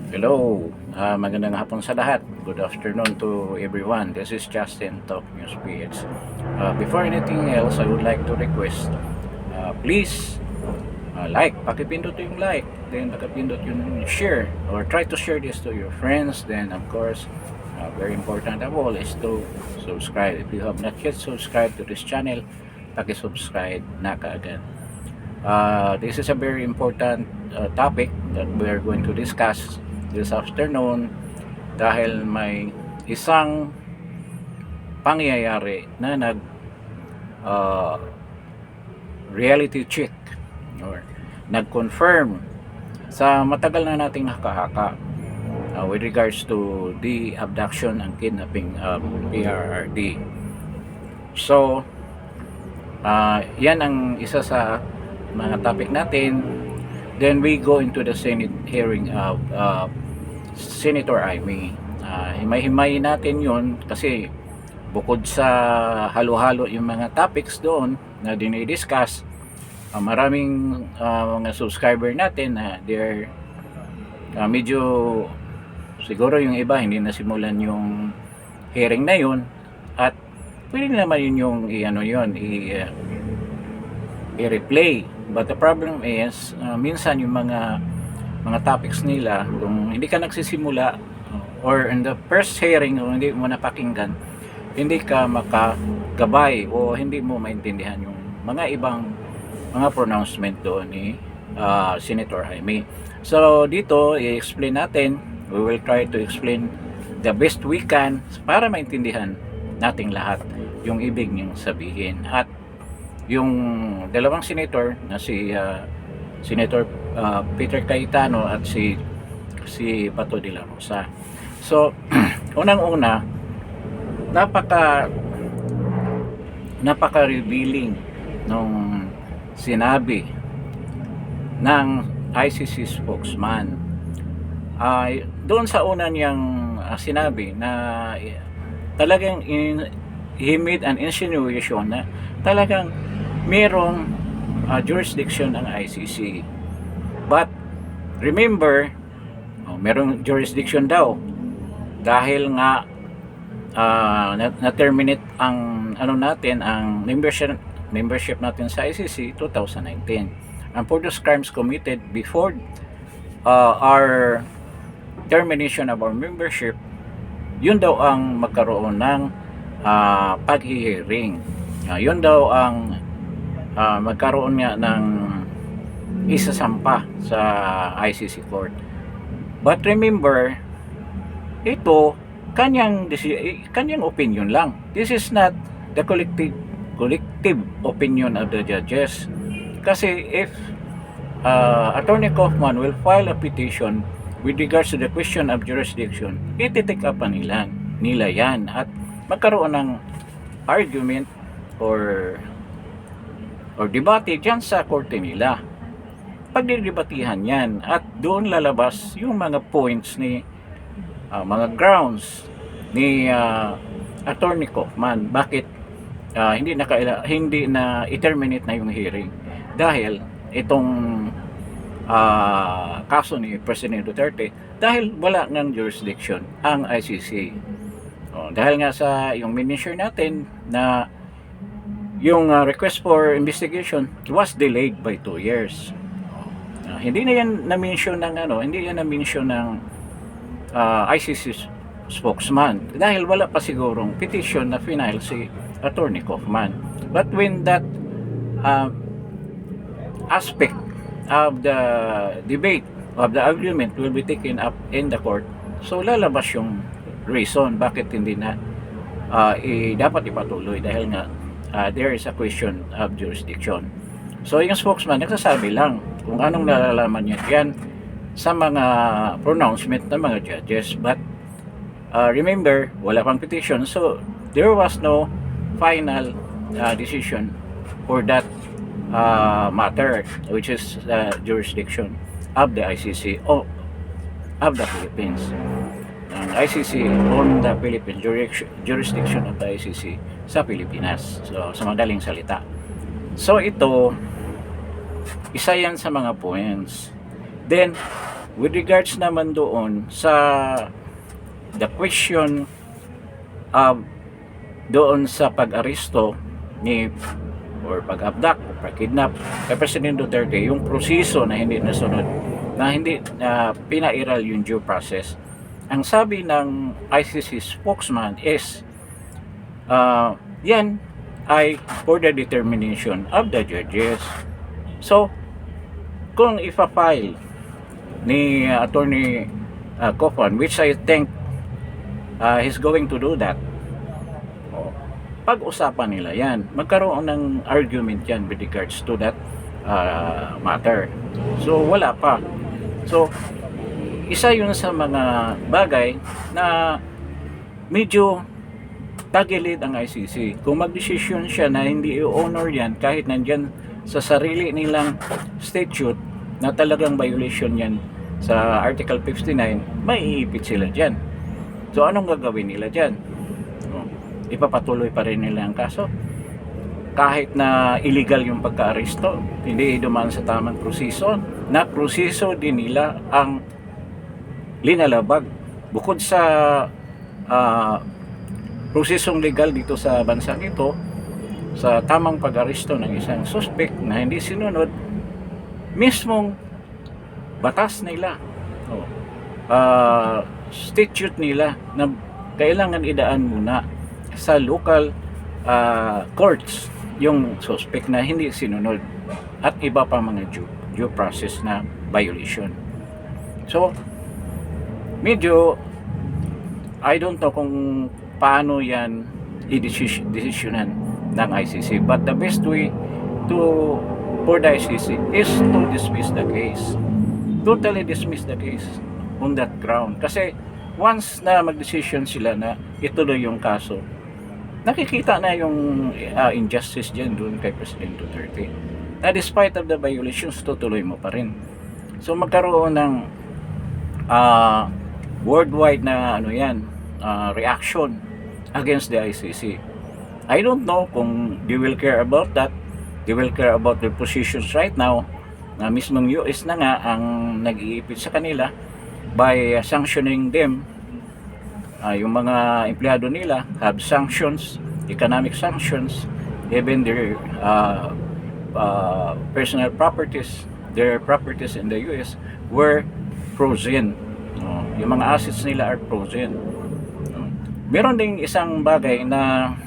Hello, magandang hapon sa lahat. Good afternoon to everyone. This is Justin Talk News PH. Before anything else, I would like to request, please like, pakipindot yung like, then pakipindot yung share, or try to share this to your friends. Then of course, very important of all is to subscribe. If you have not yet subscribed to this channel, pakisubscribe na kaagad. This is a very important topic that we are going to discuss this afternoon dahil may isang pangyayari na uh, reality check or nag-confirm sa matagal na nating nakahaka with regards to the abduction and kidnapping of PRRD. So, yan ang isa sa mga topic natin. Then we go into the Senate hearing of Senator Amy. Himay-himay natin yun kasi bukod sa halo-halo yung mga topics doon na dinidiscuss, maraming mga subscriber natin na they're medyo siguro yung iba hindi nasimulan yung hearing na yun at pwede naman yun yung i-replay. But the problem is, minsan yung mga topics nila, kung hindi ka nagsisimula or in the first hearing o hindi mo napakinggan, hindi ka makagabay o hindi mo maintindihan yung mga ibang mga pronouncement doon ni Senator Jaime. So dito, i-explain natin, we will try to explain the best we can para maintindihan nating lahat yung ibig niyang sabihin. At yung dalawang senator na si Senator Peter Cayetano at si Bato de la Rosa. So, unang-una, napaka-revealing nung sinabi ng ICC spokesman. Doon sa una niyang sinabi na talagang he made an insinuation na talagang merong jurisdiction ng ICC. But remember, merong jurisdiction daw dahil nga na-terminate ang ang membership natin sa ICC 2019. And for those crimes committed before our termination of our membership, yun daw ang magkaroon ng paghihiring. Yun daw ang magkaroon nga ng isasampa sa ICC court. But remember, ito kanyang opinion lang. This is not the collective opinion of the judges. Kasi if Attorney Kaufman will file a petition with regards to the question of jurisdiction, iti-take up nila yan at magkaroon ng argument or debate dyan sa korte nila. Pagdidebatihan yan at doon lalabas yung mga points ni mga grounds ni Attorney Kaufman bakit hindi na i-terminate na yung hearing dahil itong kaso ni President Duterte dahil wala ng jurisdiction ang ICC. Dahil nga sa yung minister natin na yung request for investigation was delayed by 2 years. Hindi na yan na-mention ng ICC spokesman dahil wala pa sigurong petition na final si Attorney Kaufman. But when that aspect of the debate of the argument will be taken up in the court, so lalabas yung reason bakit hindi na dapat ipatuloy dahil nga there is a question of jurisdiction. So yung spokesman nagsasabi lang kung anong nalalaman niya yan sa mga pronouncement ng mga judges. But remember, wala pang petition, so there was no final decision for that matter, which is jurisdiction of the ICC of the Philippines. Ang ICC on the Philippines, jurisdiction of the ICC sa Pilipinas. So, sa madaling salita. So, ito, isa yan sa mga points. Then, with regards naman doon sa the question of doon sa pag-aresto ni or pag-abduct o pag-kidnap kay President Duterte, yung proseso na hindi nasunod, na hindi pinairal yung due process. Ang sabi ng ICC spokesman is yan ay for the determination of the judges. So kung ipa-file ni Attorney Coffan, which I think he's going to do that, pag-usapan nila yan, magkaroon ng argument yan with regards to that matter. So wala pa. So isa yun sa mga bagay na medyo tagilid ang ICC. Kung magdesisyon siya na hindi i-honor yan kahit nandyan sa sarili nilang statute na talagang violation yan sa Article 59, maiipit sila dyan. So anong gagawin nila dyan? Ipapatuloy pa rin nila ang kaso kahit na illegal yung pagka-aresto, hindi dumaan sa tamang proseso, na proseso din nila ang linalabag. Bukod sa prosesong legal dito sa bansang ito, sa tamang pag-aresto ng isang suspect na hindi sinunod mismong batas nila, statute nila na kailangan idaan muna sa local courts yung suspect na hindi sinunod at iba pa mga due process na violation. So medyo I don't know kung paano yan i-desisyonan ng ICC, but the best way for the ICC is to dismiss the case, totally dismiss the case on that ground. Kasi once na mag-decision sila na ituloy yung kaso, nakikita na yung injustice dyan doon kay President Duterte, na despite of the violations, tutuloy mo pa rin. So magkaroon ng worldwide na reaction against the ICC. I don't know kung they will care about that. They will care about their positions right now, na mismong US na nga ang nag-iipit sa kanila by sanctioning them. Yung mga empleyado nila have sanctions, economic sanctions, even their personal properties, their properties in the US were frozen. Yung mga assets nila are frozen. Meron ding isang bagay na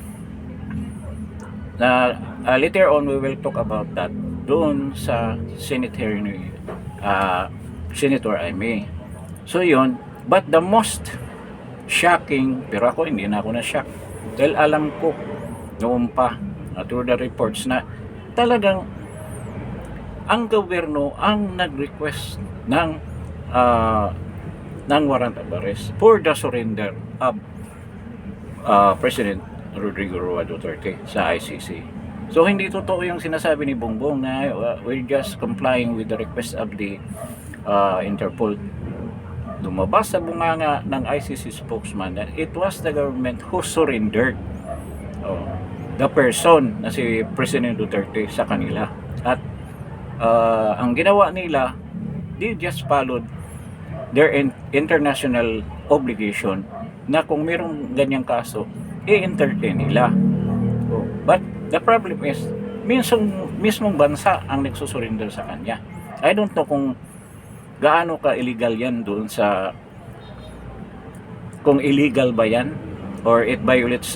later on we will talk about that doon sa Senate hearing ni Senator Amy. So yun, but the most shocking, pero ako hindi na ako na-shock dahil alam ko noon pa through the reports na talagang ang gobyerno ang nag-request ng warrant of arrest for the surrender of President Rodrigo Roa Duterte sa ICC. So hindi totoo yung sinasabi ni Bongbong na we're just complying with the request of the Interpol. Lumabas sa bunganga ng ICC spokesman that it was the government who surrendered the person na si President Duterte sa kanila. At ang ginawa nila, they just followed their international obligation na kung mayroong ganyang kaso, i-entertain nila. But the problem is, mismong bansa ang nagsusurrender sa kanya. I don't know kung gaano ka illegal yan doon sa, kung illegal ba yan or it violates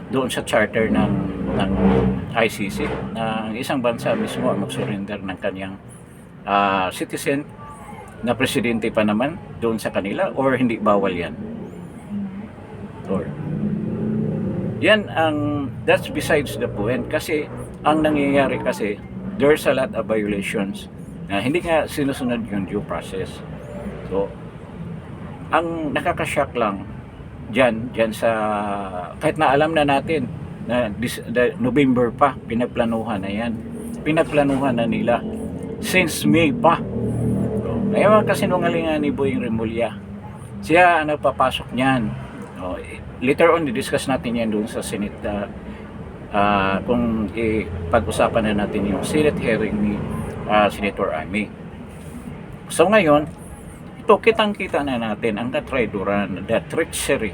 doon sa charter ng ICC na isang bansa mismo ang mag-surrender ng kanyang citizen na presidente pa naman doon sa kanila, or hindi bawal yan. Or yan that's besides the point, kasi ang nangyayari kasi there's a lot of violations na hindi nga sinusunod yung due process. So ang nakakashock lang dyan sa, kahit na alam na natin na November pa pinagplanuhan na yan, pinagplanuhan na nila since May pa. Ngayon kasinungalingan ni Boying Remulla, siya ang nagpapasok niyan. Later on, i-discuss natin yan doon sa Senate kung pag-usapan na natin yung Senate hearing ni Senator Amy. So ngayon, ito, kitang-kita na natin ang katraidoran, the treachery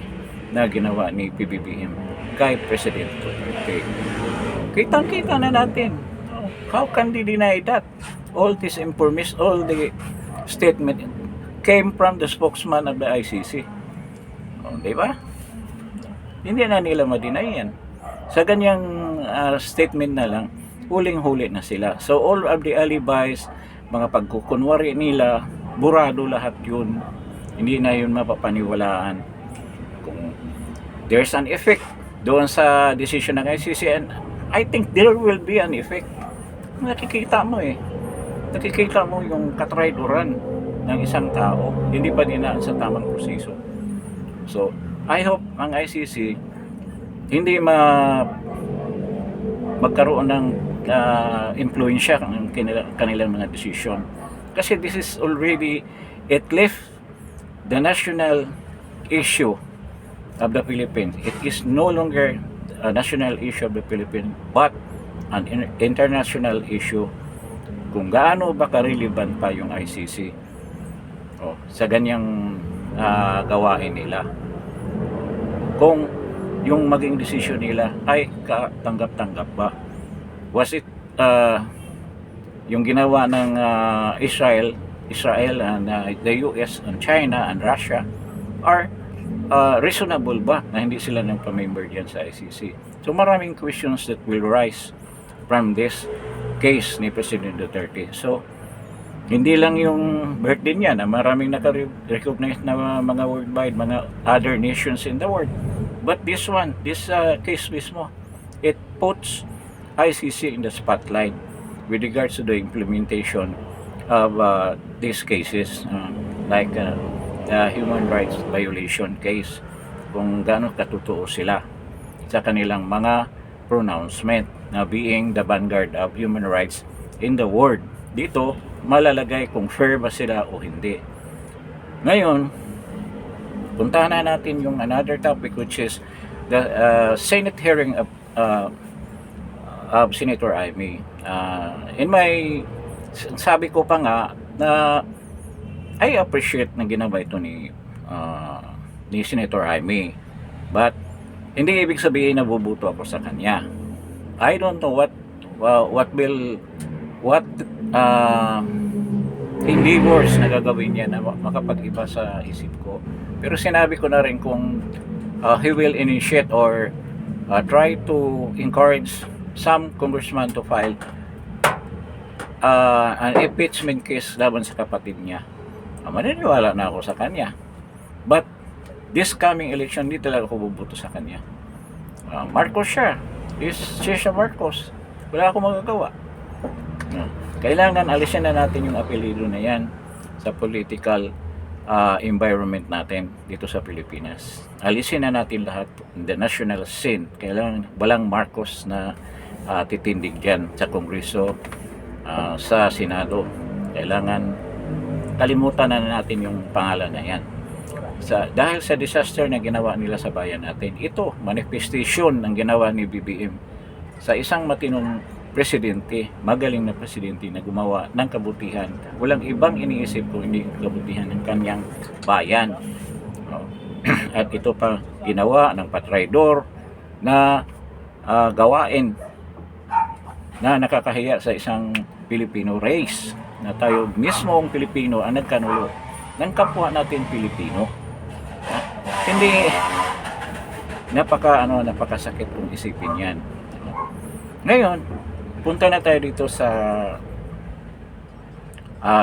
na ginawa ni PBBM kay President Duterte. Kitang-kita na natin. How can they deny that? All this information, all the statement came from the spokesman of the ICC. Di ba? Hindi na nila ma-deny yan. Sa ganyang statement na lang, huling-huli na sila. So all of the alibis, mga pagkukunwari nila, burado lahat yun. Hindi na yun mapapaniwalaan. Kung there's an effect doon sa decision ng ICC, and I think there will be an effect. Nakikita mo nakikita mo yung katraidoran ng isang tao, hindi pa dinaan sa tamang proseso. So I hope ang ICC hindi magkaroon ng influensya ng kanilang mga decision, kasi this is already, it left the national issue of the Philippines. It is no longer a national issue of the Philippines, but an international issue. Kung gaano ba ka-relevant pa yung ICC sa ganyang gawain nila, kung yung maging decision nila ay katanggap-tanggap ba, was it yung ginawa ng Israel and the US and China and Russia are reasonable ba na hindi sila nang pa-member diyan sa ICC? So maraming questions that will rise from this case ni President Duterte. So hindi lang yung birthday niya na maraming naka-recognize na mga worldwide, mga other nations in the world, but this one, this case mismo, it puts ICC in the spotlight with regards to the implementation of these cases, like the human rights violation case, kung gaano katotoo sila sa kanilang mga pronouncement na being the vanguard of human rights in the world. Dito malalagay kung fair ba sila o hindi. Ngayon, puntahan na natin yung another topic, which is the Senate hearing of Senator Amy. Sabi ko pa nga na I appreciate na ginawa ito ni Senator Amy, but hindi ibig sabihin na bubuto ako sa kanya. I don't know what endeavors na gagawin niya na makapag-iba sa isip ko. Pero sinabi ko na rin kung he will initiate or try to encourage some congressman to file an impeachment case laban sa kapatid niya, maniniwala na ako sa kanya. But this coming election, hindi talaga ako bubuto sa kanya. Marcos siya. Siya Marcos. Wala akong magagawa. Kailangan alisin na natin yung apelido na yan sa political environment natin dito sa Pilipinas. Alisin na natin lahat in the national scene. Kailangan walang Marcos na titindig dyan sa Kongreso, sa Senado. Kailangan kalimutan na natin yung pangalan na yan. Dahil sa disaster na ginawa nila sa bayan natin, ito manifestation ng ginawa ni BBM sa isang matinong presidente, magaling na presidente na gumawa ng kabutihan. Walang ibang iniisip kung hindi kabutihan ng kanyang bayan. At ito pa ginawa ng patraidor na gawain na nakakahiya sa isang Filipino race, na tayo mismo ang Pilipino ang nagkanulo ng kapwa natin Pilipino. Hindi napakasakit kung isipin yan. Ngayon, punta na tayo dito sa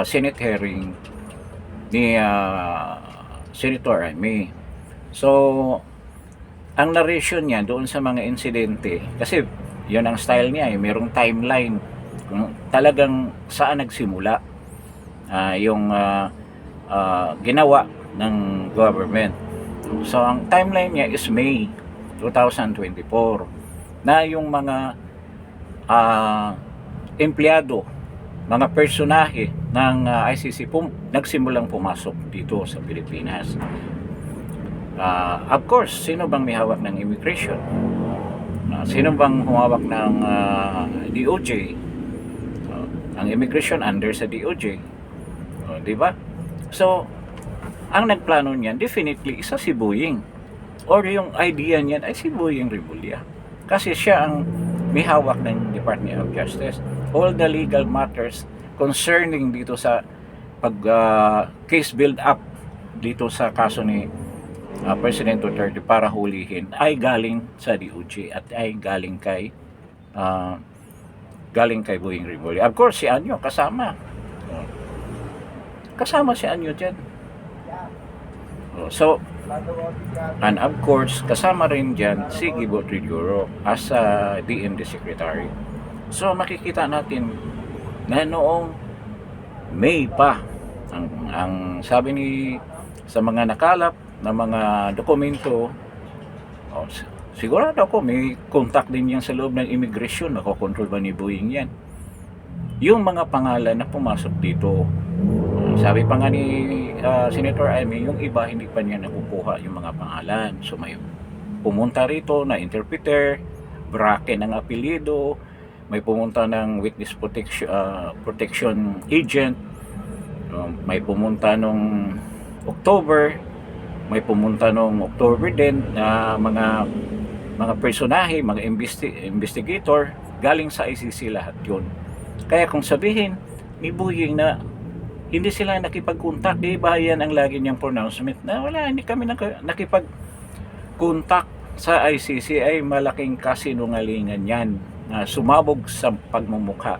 Senate hearing ni Senator Amy. So, ang narration niya doon sa mga insidente, kasi yun ang style niya, mayroong timeline kung talagang saan nagsimula yung ginawa ng government. So, ang timeline niya is May 2024, na yung mga empleyado, mga personahe ng ICC nagsimulang pumasok dito sa Pilipinas. Of course, sino bang may hawak ng immigration? Sino bang humawak ng DOJ? Ang immigration under sa DOJ. Di ba? So, ang nagplano niyan definitely isa si Boying, or yung idea niyan ay si Boying Rebulya, kasi siya ang may hawak ng Department of Justice. All the legal matters concerning dito sa pag case build up dito sa kaso ni President Duterte para hulihin ay galing sa DOJ at ay galing kay Boying Rebulya. Of course, si Anyo kasama. Kasama si Anyo dyan. So, and of course, kasama rin dyan si Gibo Triduro as DND Secretary. So, makikita natin na noong May pa, ang sabi ni sa mga nakalap na mga dokumento, sigurado ako may contact din yan sa loob ng immigration, nakokontrol ba ni Boying yan, yung mga pangalan na pumasok dito. Sabi pa nga ni Senator Amy, yung iba hindi pa niya nakukuha yung mga pangalan. So may pumunta rito na interpreter, bracket ng apelyido, may pumunta ng witness protection agent, may pumunta nung October, may pumunta nung October din na mga personahe, mga investigator, galing sa ICC lahat yun. Kaya kung sabihin ni Boying na hindi sila nakipag-contact, di ba yan ang lagi niyang pronouncement na wala, hindi kami nakipag-contact sa ICC, ay malaking kasinungalingan yan na sumabog sa pagmumukha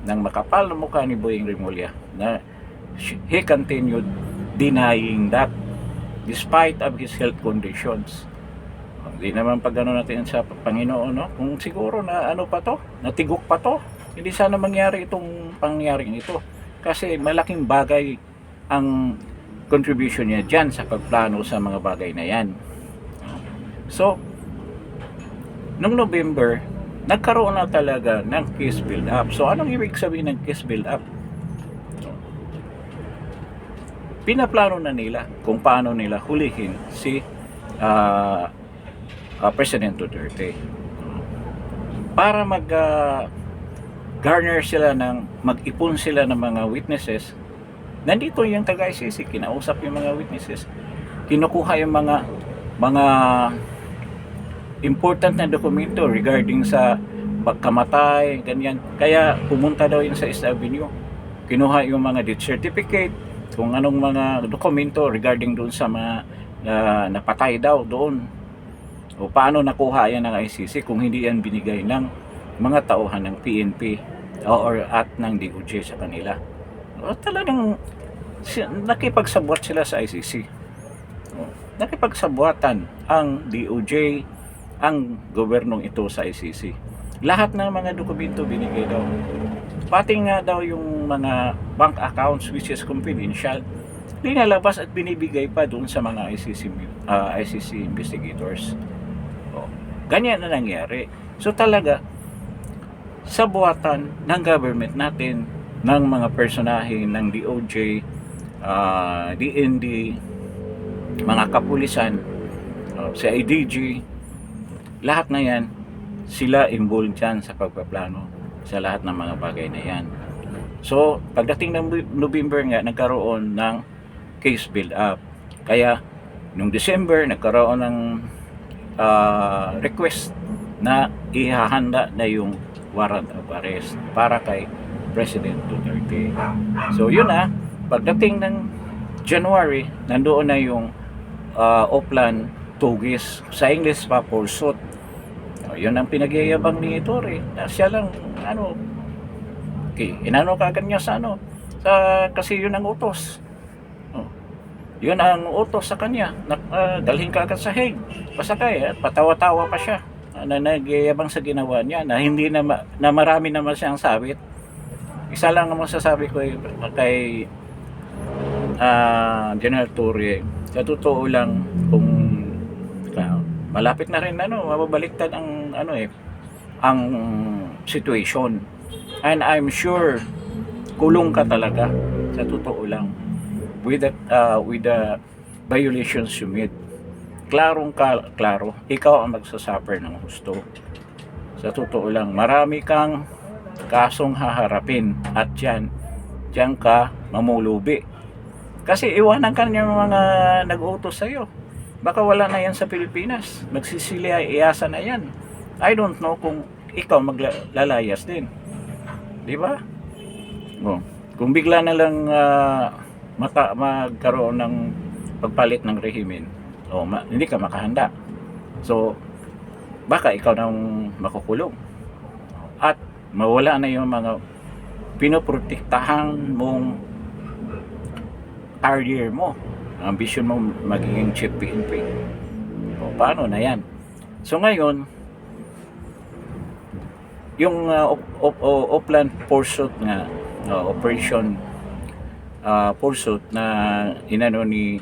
ng makapal na mukha ni Boying Rebulya na he continued denying that despite of his health conditions. Hindi naman pag ano natin sa Panginoon, no? Kung siguro na ano pa to, natigok pa to, hindi sana mangyari itong pangyaring ito. Kasi malaking bagay ang contribution niya dyan sa pagplano sa mga bagay na yan. So, noong November, nagkaroon na talaga ng case build up. So, anong ibig sabihin ng case build up? Pinaplano na nila kung paano nila hulihin si President Duterte. Para garner sila mag-ipon sila ng mga witnesses. Nandito yung taga-ICC, kinausap yung mga witnesses, kinukuha yung mga important na dokumento regarding sa pagkamatay, ganyan. Kaya pumunta daw yun sa East Avenue, kinuha yung mga death certificate, kung anong mga dokumento regarding doon sa mga napatay daw doon, o paano nakuha yan ng ICC kung hindi yan binigay ng mga tauhan ng PNP or at ng DOJ sa kanila. Talagang nakipagsabwat sila sa ICC. Nakipagsabuatan ang DOJ, ang gobernong ito sa ICC. Lahat ng mga dokumento binigay daw. Pati nga daw yung mga bank accounts which is confidential, linalabas at binibigay pa doon sa mga ICC investigators. Ganyan na nangyari. So talaga, sa buwatan ng government natin, ng mga personahe ng DOJ, DND, mga kapulisan, sa IDG, lahat na yan, sila involved dyan sa pagpaplano sa lahat ng mga bagay na yan. So, pagdating ng November nga, nagkaroon ng case build up. Kaya, nung December, nagkaroon ng request na ihahanda na yung warrant of arrest para kay President Duterte. So yun pagdating ng January, nandoon na yung Oplan Tugis, sa English pa pursuit. Yun ang pinagyayabang ni Torre, na siya lang inano kagad niya sa kasi yun ang utos. Yun ang utos sa kanya, dalhin ka agad sa Hague, pasakay, patawa-tawa pa siya na nagyayabang sa ginawa niya, na hindi na marami naman siyang sabit. Isa lang ang masasabi ko kay General Torre, sa totoo lang, kung malapit na rin mababaliktad ang ang situation, and I'm sure kulong ka talaga, sa totoo lang, with the violations you made. Klaro, ikaw ang magsasuffer ng husto. Sa totoo lang, marami kang kasong haharapin, at diyan ka mamulubi. Kasi iwanan ka niya mga nag-utos sa'yo. Baka wala na yan sa Pilipinas. Magsisiliasa na yan. I don't know kung ikaw maglalayas din. Di ba? Oh. Kung bigla na lang magkaroon ng pagpalit ng rehimen, hindi ka makahanda. So, baka ikaw nang makukulong. At mawala na yung mga pinoprotektahan mong career mo, ambition mo magiging chief PNP. Paano na yan? So ngayon, yung Oplan Pursuit nga, Operation Pursuit na inano ni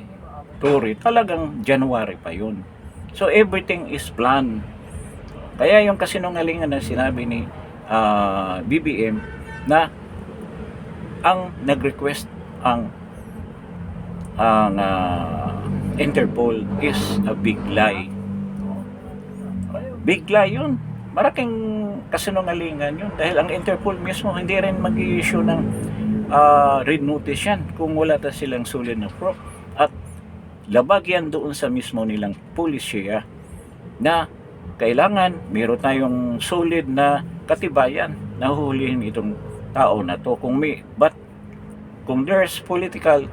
Tory, talagang January pa yun. So everything is planned. Kaya yung kasinungalingan na sinabi ni BBM na ang nag-request ang Interpol is a big lie. Big lie yun. Maraking kasinungalingan yun. Dahil ang Interpol mismo hindi rin mag-i-issue ng red notice yan kung wala ta silang solid na proof. At labag yan doon sa mismo nilang pulisya na kailangan meron tayong solid na katibayan na huhulihin itong tao na to. Kung there's political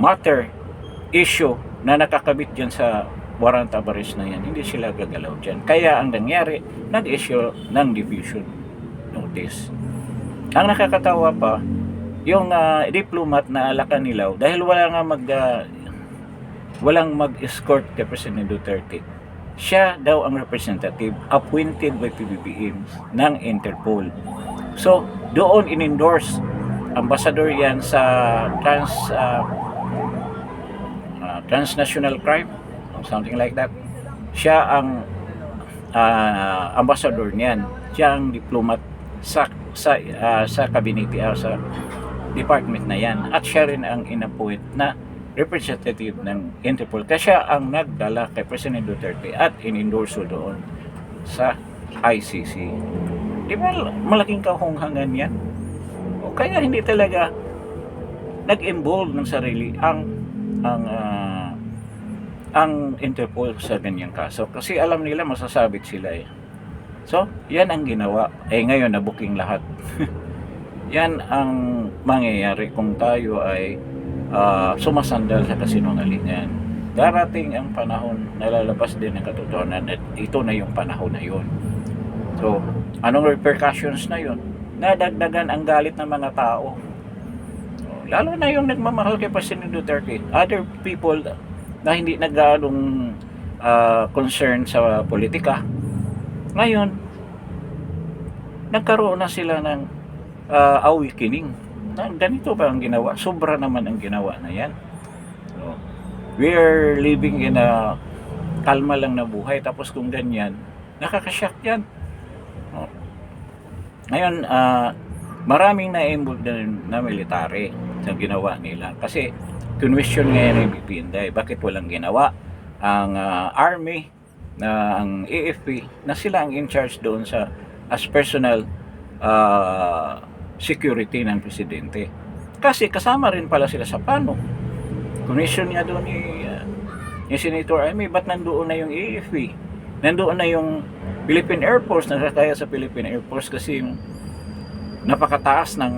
matter issue na nakakabit dyan sa warrant of arrest na yan, hindi sila gagalaw dyan. Kaya ang nangyari, nag-issue ng diffusion notice. Ang nakakatawa pa, yung diplomat na Alacanilaw, dahil walang mag-escort kay President Duterte, siya daw ang representative appointed by PBBM ng Interpol. So, doon in-endorse ambassador yan sa transnational crime, something like that. Siya ang ambassador niyan. Siya ang diplomat sa kabinete, sa department na yan. At siya rin ang inappoint na representative ng Interpol. Kasi siya ang nagdala kay President Duterte at in-endorse doon sa ICC. Di ba malaking kahunghangan yan? O kaya hindi talaga nag-involve ng sarili ang Interpol sa ganyang kaso. Kasi alam nila masasabit sila eh. So, yan ang ginawa. Ngayon na-booking lahat. Yan ang mangyayari kung tayo ay sumasandal sa kasinungalingan. Darating ang panahon na lalabas din ang katotohanan at ito na yung panahon na yun. So, anong repercussions na yun? Nadagdagan ang galit ng mga tao. Lalo na yung nagmamahal kay President Duterte. Other people na hindi naggaanong concern sa politika. Ngayon, nagkaroon na sila ng awakening. Ganito ba ang ginawa? Sobra naman ang ginawa na yan. So, we are living in a kalma lang na buhay. Tapos kung ganyan, nakakashock yan. Ngayon, maraming na-involved na military sa ginawa nila. Kasi, question ngayon ng Bipinday, bakit walang ginawa ang army, na ang AFP, na sila ang in charge doon as personal security ng presidente. Kasi kasama rin pala sila sa plano. Commission nga doon ni Senator Amy, ba't nandoon na yung AFP? Nandoon na yung Philippine Air Force, nakakaya sa Philippine Air Force kasi yung napakataas ng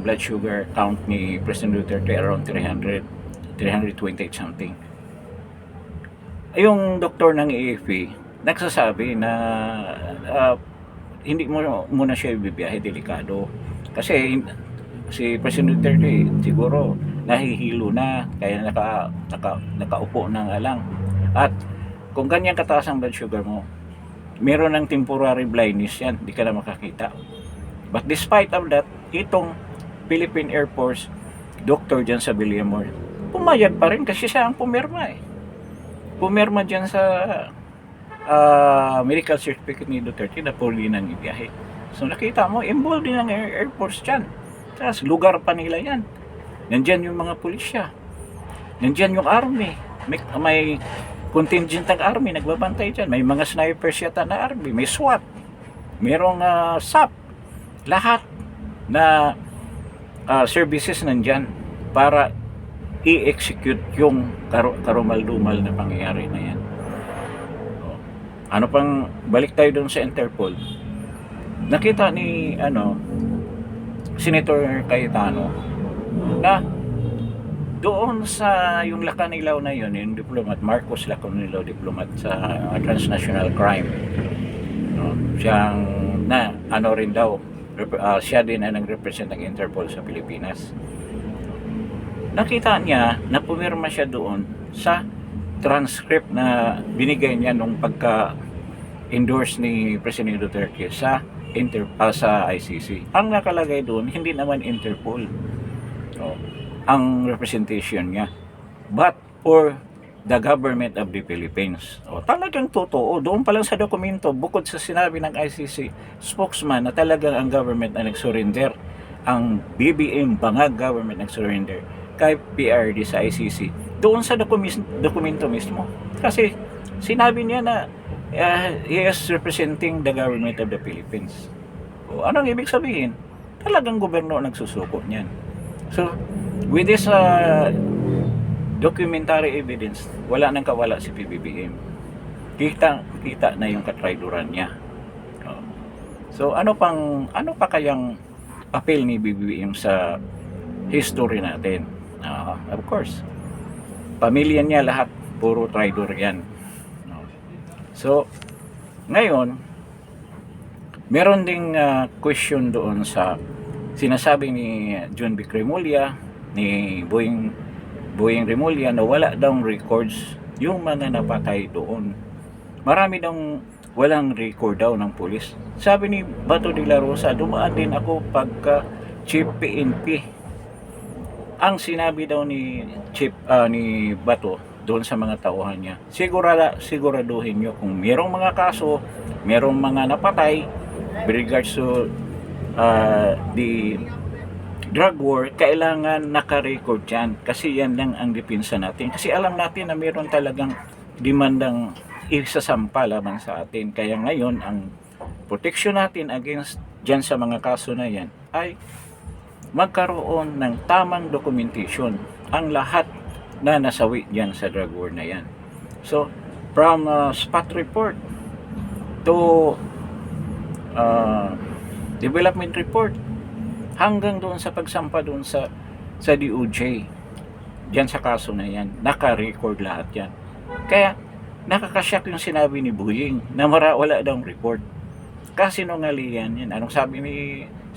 blood sugar count ni President Duterte, around 328 something. Yung doktor ng AFP nagsasabi na hindi mo muna siya ibibiyahe, delikado. Kasi si President Duterte siguro nahihilo na, kaya nakaupo ng alang. At kung ganyan kataas ang blood sugar mo, meron ng temporary blindness yan, di ka na makakita. But despite of that, itong Philippine Air Force doctor dyan sa Villamor, pumayag pa rin kasi siya ang pumirma eh. Pumirma dyan sa medical certificate ni Duterte na puli ng ibiyahe. So nakita mo, involved din ang Air Force dyan. Tapos lugar pa nila yan. Nandyan yung mga pulisya. Nandyan yung army. May contingent ng army nagbabantay dyan. May mga snipers yata na army. May SWAT. Merong SAP. Lahat na services nandyan. para i-execute yung karumal-dumal na pangyayari na yan. Ano pang, balik tayo doon sa Interpol. Nakita ni Senator Cayetano na doon sa yung Lacanilaw na yun, yung diplomat, Marcos Lacanilaw, diplomat sa transnational crime, siyang na rin daw, siya din ang nag-represent ng Interpol sa Pilipinas. Nakita niya na pumirma siya doon sa transcript na binigay niya nung pagka-endorse ni President Duterte sa ICC. Ang nakalagay doon, hindi naman Interpol ang representation niya, but for the government of the Philippines. Talagang totoo. Doon pa lang sa dokumento, bukod sa sinabi ng ICC spokesman na talagang ang government na nag-surrender, ang BBM Bangag government nag-surrender kay PRD sa ICC. Doon sa dokumento mismo. Kasi sinabi niya na he is representing the government of the Philippines. Anong ibig sabihin? Talagang gobyerno nagsusuko niyan. So, with this documentary evidence, wala nang kawala si PBBM. Kita na yung katrayduran niya. So, ano pa kayang papel ni BBM sa history natin? Of course, pamilya niya lahat, puro traidor yan. So, ngayon, meron ding question doon sa sinasabi ni John B. Remulla, ni Boying Remulla, na wala daw records yung mga napatay doon. Marami daw walang record daw ng pulis. Sabi ni Bato de la Rosa, dumaan din ako pagka Chief PNP. Ang sinabi daw ni ni Bato doon sa mga tauhan niya, siguraduhin nyo kung merong mga kaso, merong mga napatay with regards to the drug war, kailangan naka-record yan, kasi yan lang ang depensa natin. Kasi alam natin na meron talagang demandang isasampa laban sa atin. Kaya ngayon, ang protection natin against dyan sa mga kaso na yan ay magkaroon ng tamang documentation ang lahat na nasawi dyan sa drug war na yan. So, from spot report to development report hanggang doon sa pagsampa doon sa DOJ dyan sa kaso na yan, naka-record lahat yan. Kaya nakakasyak yung sinabi ni Boying na wala daw report. Kasinungalingan yan. Anong sabi ni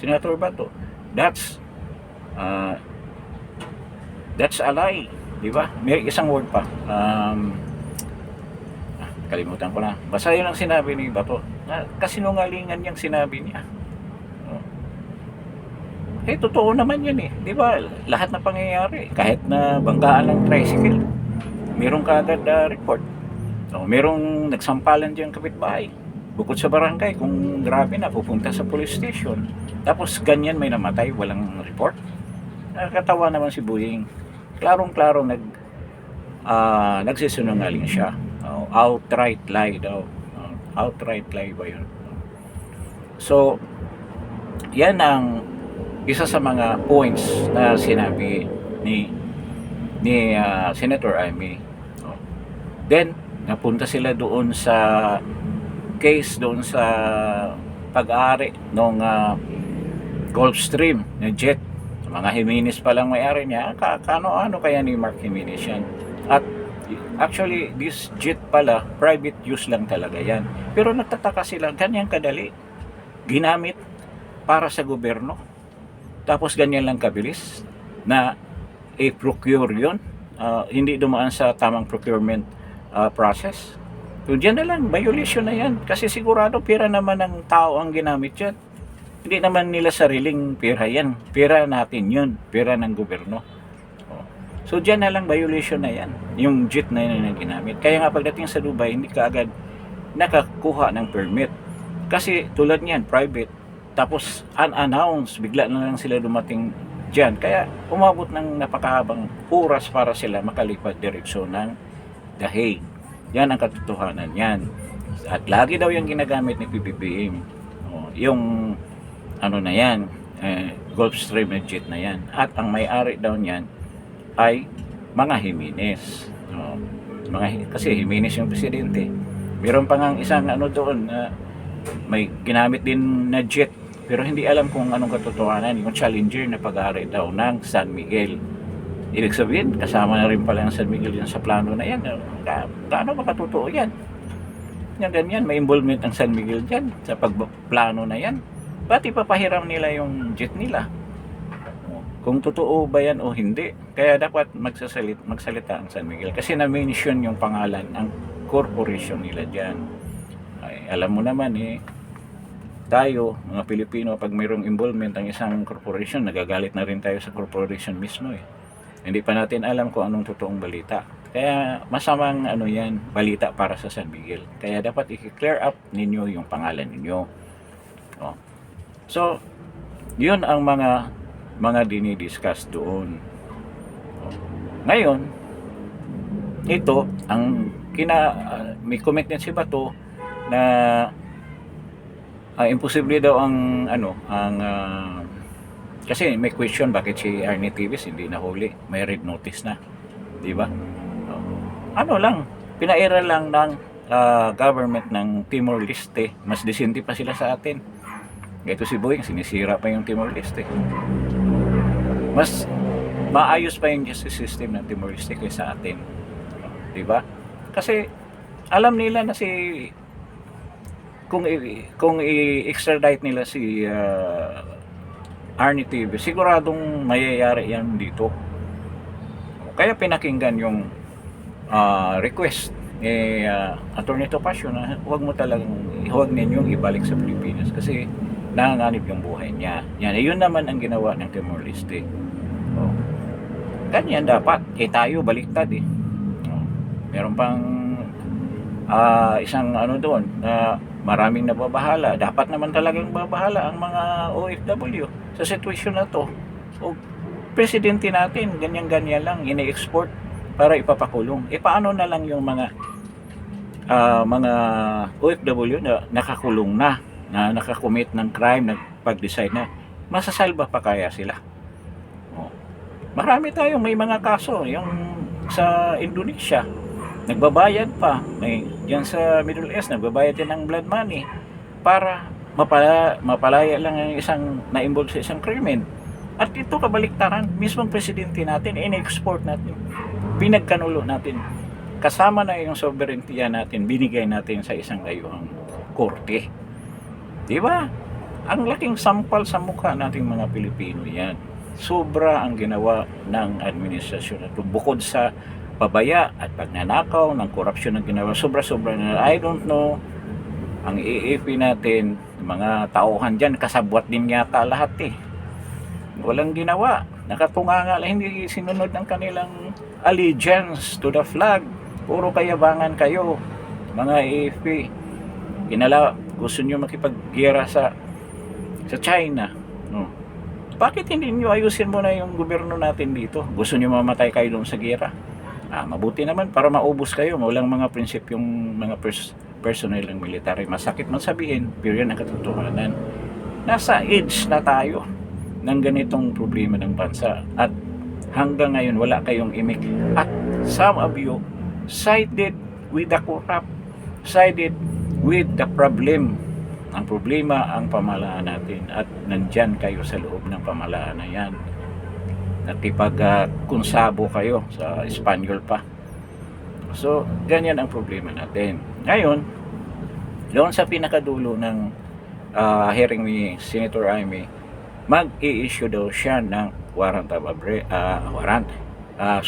Senator Bato? That's a lie, di ba? May isang word pa, kalimutan ko na. Basta yun ang sinabi ni Bato, kasinungalingan yung sinabi niya. Totoo naman yan di ba? Lahat na pangyayari, kahit na banggaan ng tricycle, merong kaagad report. Merong nagsampalan dyan kapitbahay, bukod sa barangay, kung grabe na, pupunta sa police station. Tapos ganyan may namatay, walang report. Nakakatawa naman si Boying. Klarong-klaro nagsisinungaling siya. Outright lie daw. Outright lie ba yun? So, yan ang isa sa mga points na sinabi ni Senator Amy. Then, napunta sila doon sa case doon sa pag-aari ng Gulfstream na jet. Mga Jimenez pa lang may-ari niya. Ano kaya ni Mark Jimenez yan? At actually, this jet pala, private use lang talaga yan. Pero nagtataka sila, ganyan kadali. Ginamit para sa gobyerno. Tapos ganyan lang kabilis na i-procure yun. Hindi dumaan sa tamang procurement process. So dyan na lang, violation na yan. Kasi sigurado pera naman ng tao ang ginamit yan. Hindi naman nila sariling pera yan. Pera natin yun. Pera ng gobyerno. So dyan na lang, violation na yan. Yung jet na yun na ginamit. Kaya nga pagdating sa Dubai, hindi ka agad nakakuha ng permit. Kasi tulad niyan, private. Tapos unannounced, bigla na lang sila dumating dyan. Kaya umabot ng napakahabang oras para sila makalipad direksyon ng The Hague. Yan ang katotohanan yan. At lagi daw yung ginagamit ni PBBM. Yung ano na yan, Gulfstream jet na yan. At ang may-ari daw niyan ay mga Jimenez. Kasi Jimenez yung presidente. Meron pa nga isang ano doon na may ginamit din na jet, pero hindi alam kung anong katotohanan, yung Challenger na pag-aari daw ng San Miguel. Ibig sabihin, kasama na rin pala ng San Miguel yan sa plano na yan. Gaano ba katotoo yan? Yan ganyan, may involvement ng San Miguel dyan sa pagplano na yan. Ba't ipapahiram nila yung jet nila? Kung totoo ba yan o hindi. Kaya dapat magsalita ang San Miguel. Kasi na-mention yung pangalan ng corporation nila dyan. Ay, alam mo naman tayo, mga Pilipino, pag mayroong involvement ang isang corporation, nagagalit na rin tayo sa corporation mismo Hindi pa natin alam kung anong totoong balita. Kaya masamang yan, balita para sa San Miguel. Kaya dapat i-clear up ninyo yung pangalan ninyo. So, yun ang mga dinidiscuss doon. Ngayon, ito ang may comment din si Bato na imposible daw kasi may question bakit si Arnie Tivis hindi nahuli, may red notice na, di ba? Pinaira lang ng government ng Timor-Leste, mas disente pa sila sa atin. Ito si Boying, sinisira pa yung Timor-Leste. Mas maayos pa yung justice system ng Timor-Leste kaysa atin, di ba? Kasi alam nila na kung i-extradite nila si Arnie Tivis, siguradong mayayari yan dito. Kaya pinakinggan yung request Attorney Topacio na huwag ninyong ibalik sa Pilipinas kasi nanganganib yung buhay niya. Yun naman ang ginawa ng Timor-Leste. Ganyan dapat. Tayo baliktad meron pang isang doon na maraming nababahala. Dapat naman talagang babahala ang mga OFW sa sitwasyon na to. Presidente natin, ganyan-ganyan lang, ini-export para ipapakulong. Paano na lang yung mga OFW na nakakulong na nakakommit ng crime, nagpag-decide na, masasalba pa kaya sila? Marami tayong may mga kaso, yung sa Indonesia, nagbabayad pa, diyan sa Middle East, nagbabayad din ng blood money para mapalaya lang ang isang na-involve sa isang krimen. At ito kabaliktaran, mismong presidente natin, in-export natin, pinagkanulo natin, kasama na yung sovereignty natin, binigay natin sa isang dayuhang korte. Diba? Ang laking sampal sa mukha nating mga Pilipino yan. Sobra ang ginawa ng administrasyon na ito. Bukod sa pabaya at pagnanakaw ng korupsyon na ginawa, sobra-sobra na. I don't know, ang AAP natin, mga tauhan dyan, kasabwat din yata lahat walang ginawa, nakatunganga lang, hindi sinunod ng kanilang allegiance to the flag. Puro kayabangan kayo, mga AAP. Gusto nyo makipaggera sa China, bakit hindi nyo ayusin mo na yung gobyerno natin dito? Gusto nyo mamatay kayo doon sa gera? Mabuti naman para maubos kayo, walang mga prinsipyong mga personnel ng military. Masakit man sabihin, pero yan ang katotohanan. Nasa edge na tayo ng ganitong problema ng bansa at hanggang ngayon wala kayong imik. At some of you sided with the corrupt, sided with the problem. Ang problema ang pamahalaan natin at nandyan kayo sa loob ng pamahalaan na yan. Nakipag-konsabo kayo sa Espanyol pa. So, ganyan ang problema natin. Ngayon, doon sa pinakadulo ng hearing ni Senator Amy, mag-i-issue daw siya ng warrant of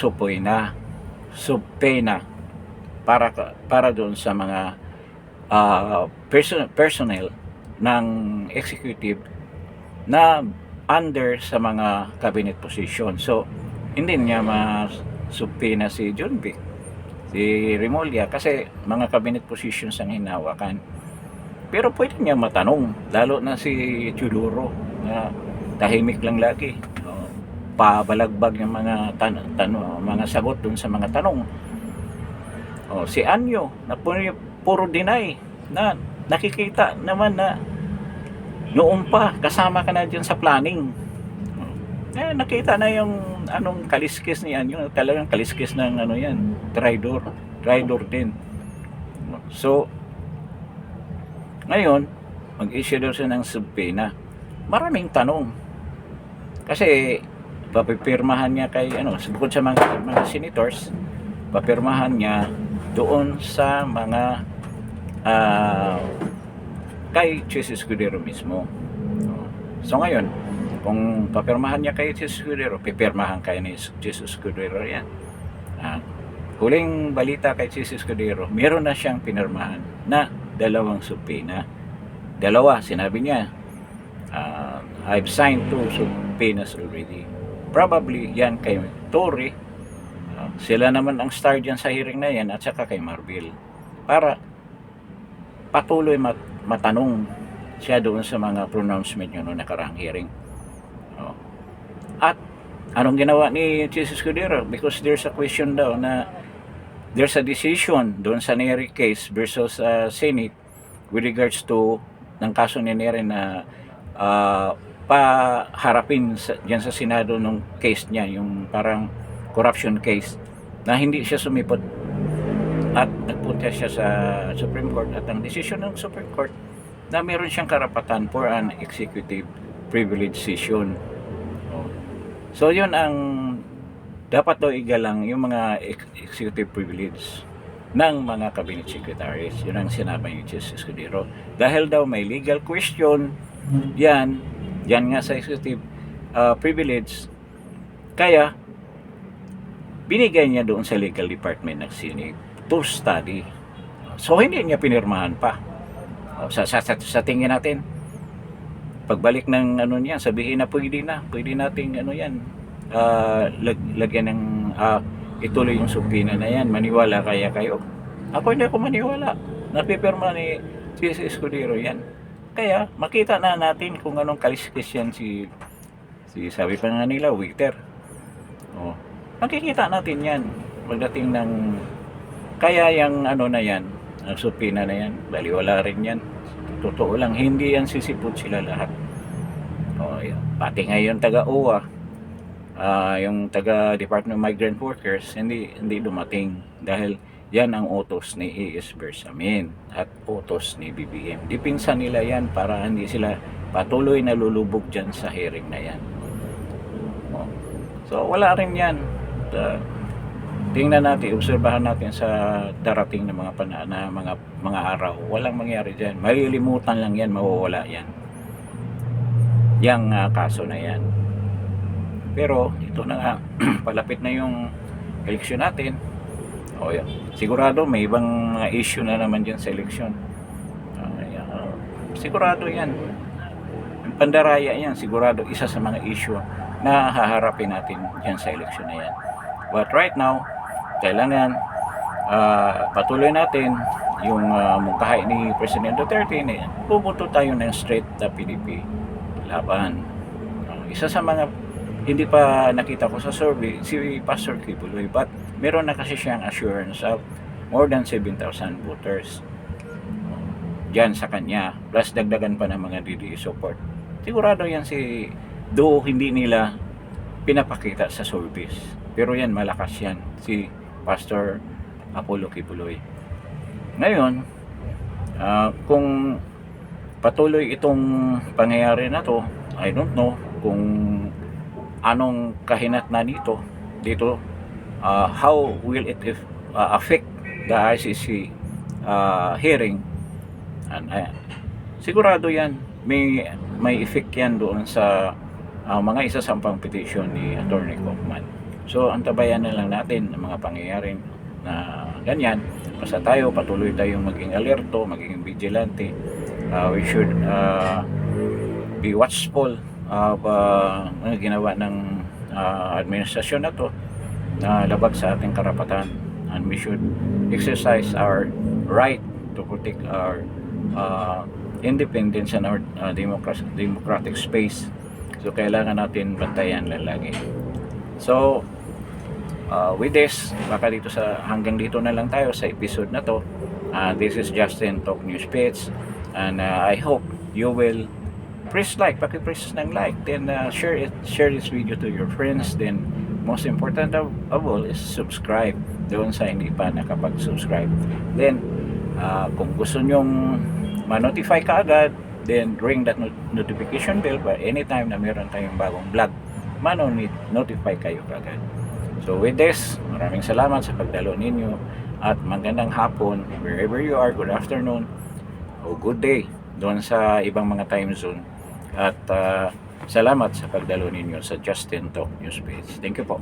subpoena para doon sa mga personnel ng executive na under sa mga cabinet position. So, hindi niya masubpoena si John Vic, si Remulla, kasi mga cabinet positions ang hinawakan. Pero pwede niya matanong, lalo na si Teodoro na tahimik lang lagi. Pabalagbag yung mga mga sagot dun sa mga tanong. Si Anyo na puro deny, na nakikita naman na noon pa kasama ka na dyan sa planning. Nakita na yung anong kaliskis niyan, yun talagang kaliskis ng ano yan, traitor din. So ngayon mag-issue daw siya ng subpoena. Maraming tanong kasi papipirmahan niya kay bukod sa mga senators, papirmahan niya doon sa mga kay Chis Escudero mismo. So ngayon, kung papirmahan niya kay Chis Escudero, pipirmahan kay ni Chis Escudero yan. Huling balita kay Chis Escudero, meron na siyang pinirmahan na 2 subpoena. 2, sinabi niya. I've signed 2 subpoenas already. Probably yan kay Tory. Sila naman ang star dyan sa hearing na yan, at saka kay Marbil, para patuloy matanong siya doon sa mga pronouncement nyo noong nakaraang hearing. At anong ginawa ni Chis Escudero? Because there's a question daw na there's a decision doon sa Nery case versus Senate with regards to ng kaso ni Nery na paharapin dyan sa Senado nung case niya, yung parang corruption case, na hindi siya sumipot at nagpunta siya sa Supreme Court, at ang decision ng Supreme Court na meron siyang karapatan for an executive privilege session. So yun ang dapat daw igalang, yung mga executive privilege ng mga cabinet secretaries. Yun ang sinabi ni Chis Escudero. Dahil daw may legal question yan nga sa executive privilege, kaya binigay niya doon sa legal department ng Senate to study. So hindi niya pinirmahan pa. Sa tingin natin, pagbalik ng niya, sabihin na pwede nating yan, lagyan ng ituloy yung subpoena na yan, maniwala kaya kayo. Ako hindi ako maniwala, napipirma ni Chis Escudero yan. Kaya makita na natin kung anong kaliskis yan si sabi pa nga nila, waiter. Makikita natin yan pagdating ng, kaya yung na yan, ang subpoena na yan, baliwala rin yan. Totoo lang, hindi yan sisipot sila lahat. Pati ngayon taga-OWA, yung taga Department of Migrant Workers, hindi dumating dahil yan ang utos ni A.S. Bersamin at utos ni BBM. Dipinsa nila yan para hindi sila patuloy na lulubog dyan sa hearing na yan. So wala rin yan. Tingnan natin, obserbahan natin sa darating na mga araw. Walang mangyari dyan. Malilimutan lang yan, mawawala yan. Yang kaso na yan. Pero ito na nga, palapit na yung eleksyon natin. Sigurado may ibang mga issue na naman dyan sa eleksyon. Sigurado yan. Yung pandaraya yan, sigurado isa sa mga issue na haharapin natin dyan sa eleksyon na yan. But right now, kailangan patuloy natin yung mungkahi ni President Duterte. Pupunto tayo ng straight na PDP laban. Isa sa mga hindi pa nakita ko sa survey, si Pastor Kibuloy, but meron na kasi siyang assurance of more than 7,000 voters dyan sa kanya, plus dagdagan pa ng mga DDE support. Sigurado yan though hindi nila pinapakita sa surveys, pero yan, malakas yan si Pastor Apollo Kibuloy. Ngayon, kung patuloy itong pangyayari na to, I don't know kung anong kahinatnan dito, how will it affect the ICC hearing. And sigurado yan, may effect yan doon sa mga isasampang petition ni Attorney Kaufman. So antabayan na lang natin ang mga pangyayaring na ganyan. Basta tayo, patuloy tayong maging alerto, maging vigilante. We should be watchful of mga ginawa ng administrasyon na to na labag sa ating karapatan, and we should exercise our right to protect our independence and our democratic space. So kailangan natin bantayan lagi. So with this, baka hanggang dito na lang tayo sa episode na to. This is Justin Talk News Page, and I hope you will press like, paki-press ng like, then share this video to your friends, then most important of all is subscribe doon sa hindi pa nakapag-subscribe. Then, kung gusto nyong ma-notify ka agad, then ring that notification bell para anytime na meron tayong bagong vlog, ma-notify kayo agad. So with this, maraming salamat sa pagdalo ninyo at magandang hapon wherever you are, good afternoon o good day doon sa ibang mga time zone. At salamat sa pagdalo ninyo sa Justin Talk News Page. Thank you po.